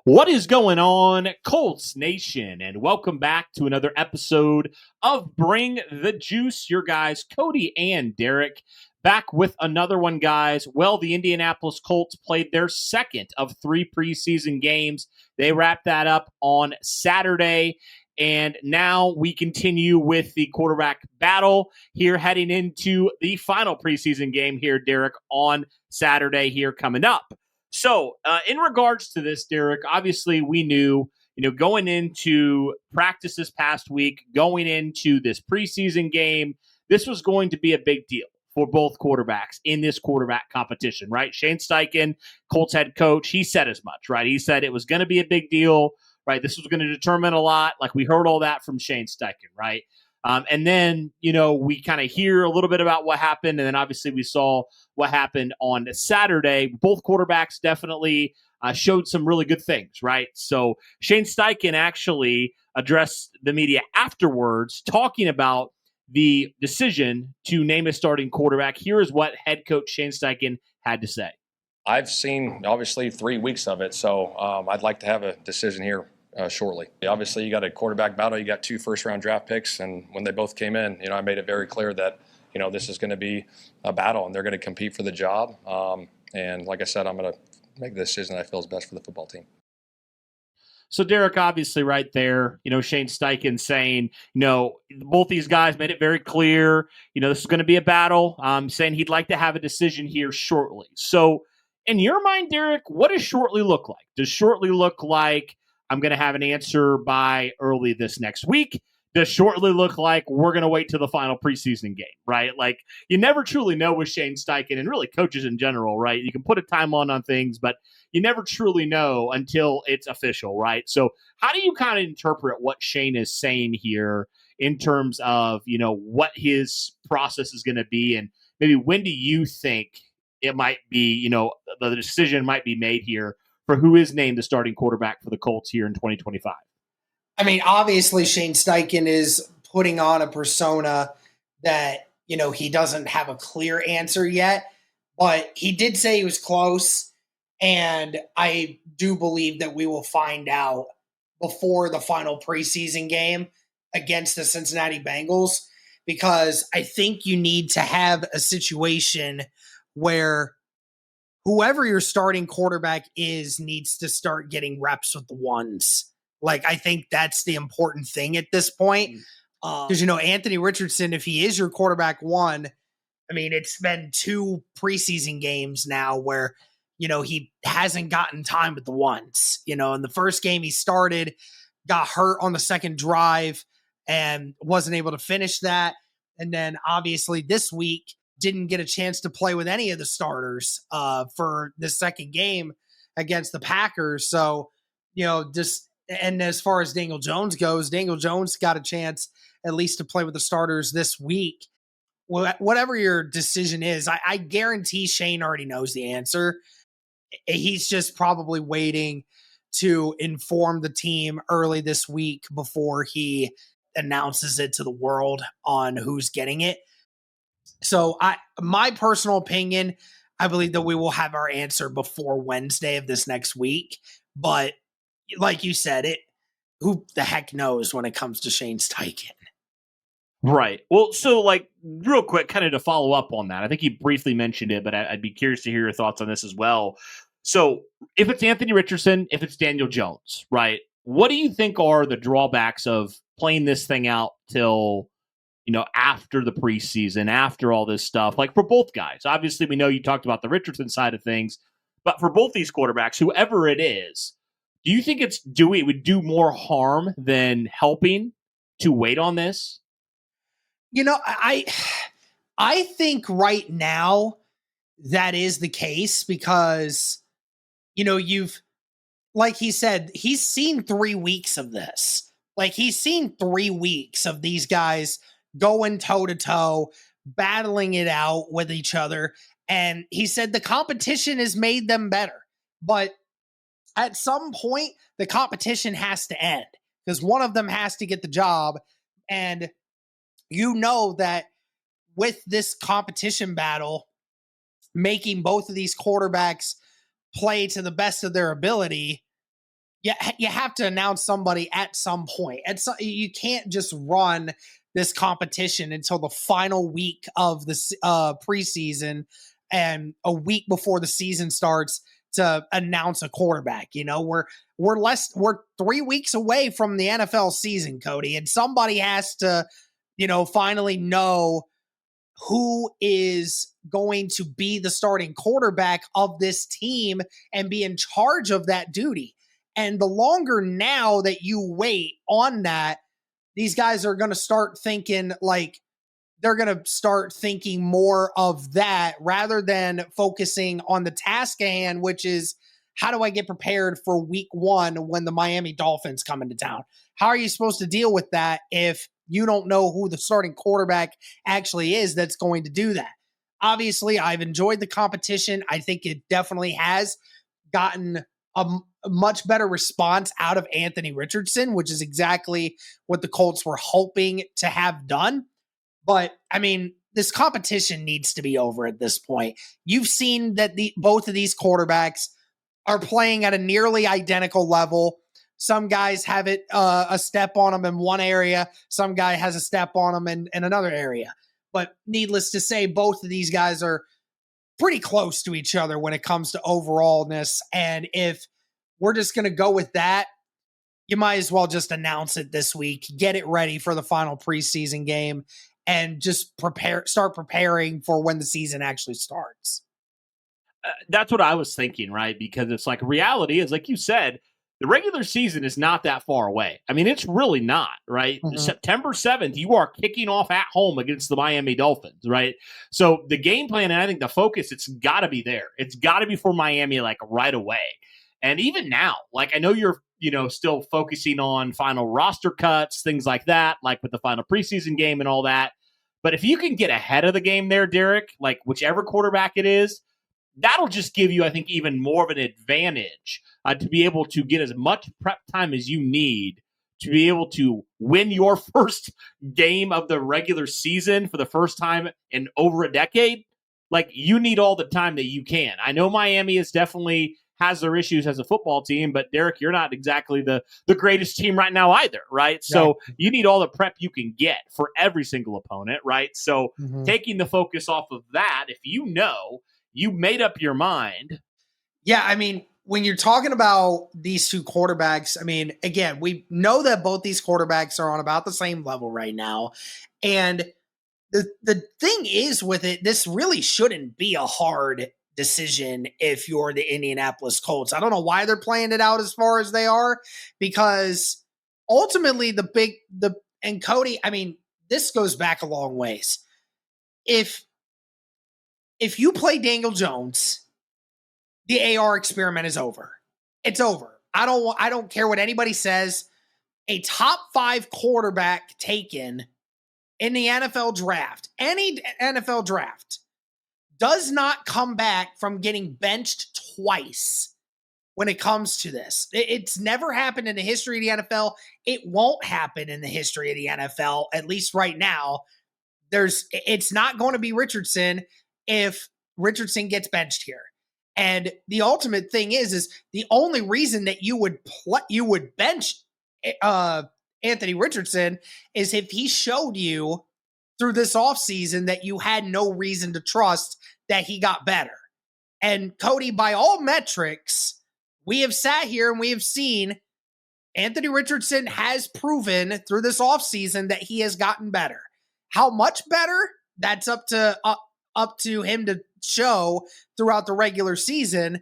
What is going on, Colts Nation? And welcome back to another episode of Bring the Juice. Your guys, Cody and Derek, back with another one, guys. Well, the Indianapolis Colts played their second of three preseason games. They wrapped that up on Saturday. And now we continue with the quarterback battle here, heading into the final preseason game here, Derek, on Saturday here coming up. So, in regards to this, Derek, obviously we knew, going into practice this past week, going into this preseason game, this was going to be a big deal for both quarterbacks in this quarterback competition, right? Shane Steichen, Colts head coach, he said as much, right? He said it was going to be a big deal, right? This was going to determine a lot. Like we heard all that from Shane Steichen, right? And then, we kind of hear a little bit about what happened. And then obviously we saw what happened on Saturday. Both quarterbacks definitely showed some really good things, right? So Shane Steichen actually addressed the media afterwards talking about the decision to name a starting quarterback. Here is what head coach Shane Steichen had to say. I've seen, obviously, 3 weeks of it, so I'd like to have a decision here shortly. Obviously, you got a quarterback battle. You got 2 first-round draft picks, and when they both came in, I made it very clear that, this is going to be a battle, and they're going to compete for the job. And like I said, I'm going to make the decision that I feel is best for the football team. So Derek, obviously right there, Shane Steichen saying, both these guys made it very clear, this is going to be a battle, saying he'd like to have a decision here shortly. So in your mind, Derek, what does shortly look like? Does shortly look like I'm going to have an answer by early this next week? Does shortly look like we're going to wait till the final preseason game, right? Like you never truly know with Shane Steichen and really coaches in general, right? You can put a time on things, but you never truly know until it's official, right? So how do you kind of interpret what Shane is saying here in terms of, what his process is going to be? And maybe when do you think it might be, the decision might be made here for who is named the starting quarterback for the Colts here in 2025? I mean, obviously Shane Steichen is putting on a persona that, he doesn't have a clear answer yet, but he did say he was close. And I do believe that we will find out before the final preseason game against the Cincinnati Bengals, because I think you need to have a situation where whoever your starting quarterback is needs to start getting reps with the ones. Like, I think that's the important thing at this point. Because, Anthony Richardson, if he is your quarterback one, I mean, it's been 2 preseason games now where, he hasn't gotten time with the ones. In the first game he started, got hurt on the second drive and wasn't able to finish that. And then obviously this week didn't get a chance to play with any of the starters for the second game against the Packers. So, and as far as Daniel Jones goes, Daniel Jones got a chance at least to play with the starters this week. Well, whatever your decision is, I guarantee Shane already knows the answer. He's just probably waiting to inform the team early this week before he announces it to the world on who's getting it. So my personal opinion, I believe that we will have our answer before Wednesday of this next week. But like you said, who the heck knows when it comes to Shane Steichen? Right. Well, so real quick, kind of to follow up on that, I think you briefly mentioned it, but I'd be curious to hear your thoughts on this as well. So if it's Anthony Richardson, if it's Daniel Jones, right, what do you think are the drawbacks of playing this thing out till, after the preseason, after all this stuff, like for both guys? Obviously, we know you talked about the Richardson side of things, but for both these quarterbacks, whoever it is, do you think it would do more harm than helping to wait on this? I think right now that is the case because, like he said, he's seen 3 weeks of this. Like he's seen 3 weeks of these guys going toe to toe, battling it out with each other. And he said the competition has made them better. But at some point, the competition has to end because one of them has to get the job. And that with this competition battle, making both of these quarterbacks play to the best of their ability, you have to announce somebody at some point. You can't just run this competition until the final week of the preseason and a week before the season starts to announce a quarterback. We're 3 weeks away from the NFL season, Cody, and somebody has to, finally know who is going to be the starting quarterback of this team and be in charge of that duty. And the longer now that you wait on that, these guys are going to start thinking they're going to start thinking more of that rather than focusing on the task at hand, which is, how do I get prepared for week 1 when the Miami Dolphins come into town? How are you supposed to deal with that if you don't know who the starting quarterback actually is that's going to do that? Obviously, I've enjoyed the competition. I think it definitely has gotten a much better response out of Anthony Richardson, which is exactly what the Colts were hoping to have done. But, this competition needs to be over at this point. You've seen that both of these quarterbacks are playing at a nearly identical level. Some guys have a step on them in one area. Some guy has a step on them in another area. But needless to say, both of these guys are pretty close to each other when it comes to overallness. And if we're just going to go with that, you might as well just announce it this week, get it ready for the final preseason game, and just start preparing for when the season actually starts. That's what I was thinking, right? Because it's like, reality is, like you said, the regular season is not that far away. It's really not, right? Mm-hmm. September 7th, you are kicking off at home against the Miami Dolphins, right? So the game plan, and I think the focus, it's got to be there. It's got to be for Miami, right away. And even now, I know you're, still focusing on final roster cuts, things like that, with the final preseason game and all that. But if you can get ahead of the game there, Derek, whichever quarterback it is, that'll just give you, I think, even more of an advantage to be able to get as much prep time as you need to be able to win your first game of the regular season for the first time in over a decade. You need all the time that you can. I know Miami is definitely has their issues as a football team, but Derek, you're not exactly the greatest team right now either, right? So you need all the prep you can get for every single opponent, right? So taking the focus off of that, if you made up your mind. Yeah, when you're talking about these two quarterbacks, again, we know that both these quarterbacks are on about the same level right now. And the thing is with it, this really shouldn't be a hard decision if you're the Indianapolis Colts. I don't know why they're playing it out as far as they are, because ultimately and Cody, this goes back a long ways. If you play Daniel Jones, the AR experiment is over. It's over. I don't care what anybody says. A top 5 quarterback taken in the NFL draft, any NFL draft, does not come back from getting benched twice when it comes to this. It's never happened in the history of the NFL. It won't happen in the history of the NFL, at least right now. It's not going to be Richardson if Richardson gets benched here. And the ultimate thing is the only reason that you would bench Anthony Richardson is if he showed you through this offseason that you had no reason to trust that he got better. And Cody, by all metrics, we have sat here and we have seen Anthony Richardson has proven through this offseason that he has gotten better. How much better? That's up to him to show throughout the regular season,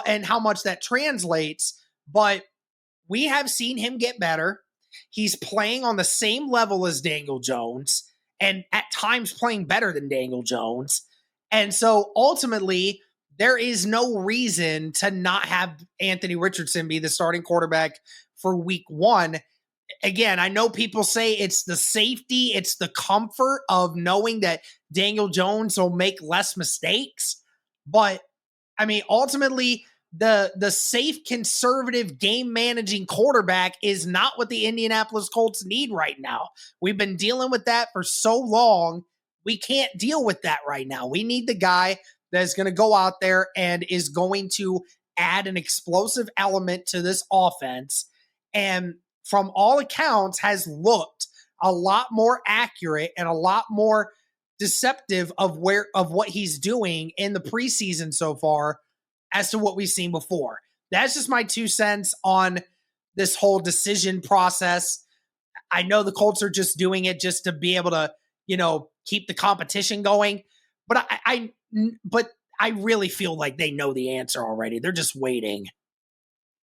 and how much that translates. But we have seen him get better. He's playing on the same level as Daniel Jones, and at times playing better than Daniel Jones. And so ultimately, there is no reason to not have Anthony Richardson be the starting quarterback for week 1. Again, I know people say it's the safety, it's the comfort of knowing that Daniel Jones will make less mistakes. But ultimately, the safe, conservative, game managing quarterback is not what the Indianapolis Colts need right now. We've been dealing with that for so long. We can't deal with that right now. We need the guy that is going to go out there and is going to add an explosive element to this offense, and from all accounts has looked a lot more accurate and a lot more deceptive of what he's doing in the preseason so far as to what we've seen before. That's just my 2 cents on this whole decision process. I know the Colts are just doing it just to be able to, keep the competition going, but I really feel like they know the answer already. They're just waiting.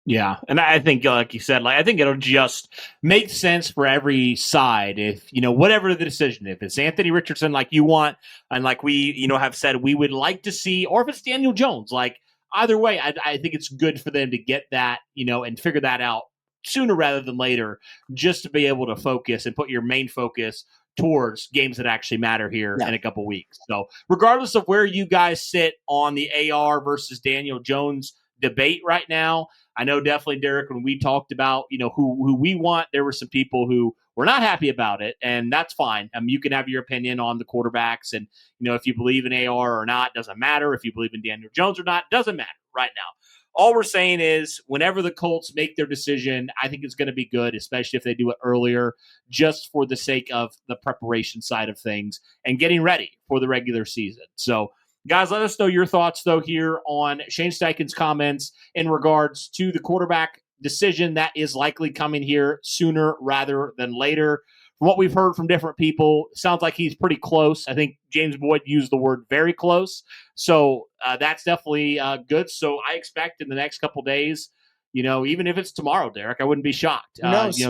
Yeah, and I think, like you said, I think it'll just make sense for every side if, whatever the decision, if it's Anthony Richardson like you want, and like we, have said we would like to see, or if it's Daniel Jones, like either way, I think it's good for them to get that, and figure that out sooner rather than later, just to be able to focus and put your main focus towards games that actually matter here in a couple weeks. So regardless of where you guys sit on the AR versus Daniel Jones debate right now, I know definitely, Derek, when we talked about, who we want, there were some people who were not happy about it, and that's fine. You can have your opinion on the quarterbacks, and, if you believe in AR or not, doesn't matter. If you believe in Daniel Jones or not, doesn't matter right now. All we're saying is whenever the Colts make their decision, I think it's going to be good, especially if they do it earlier, just for the sake of the preparation side of things and getting ready for the regular season. So, guys, let us know your thoughts, though, here on Shane Steichen's comments in regards to the quarterback decision that is likely coming here sooner rather than later. From what we've heard from different people, sounds like he's pretty close. I think James Boyd used the word very close. So that's definitely good. So I expect in the next couple days, even if it's tomorrow, Derek, I wouldn't be shocked.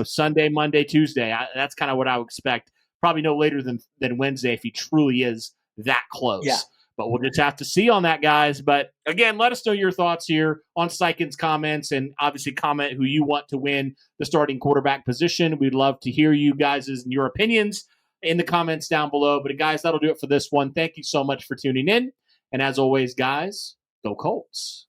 Sunday, Monday, Tuesday, that's kind of what I would expect. Probably no later than Wednesday if he truly is that close. Yeah. But we'll just have to see on that, guys. But again, let us know your thoughts here on Steichen's comments, and obviously comment who you want to win the starting quarterback position. We'd love to hear you guys' and your opinions in the comments down below. But guys, that'll do it for this one. Thank you so much for tuning in. And as always, guys, go Colts.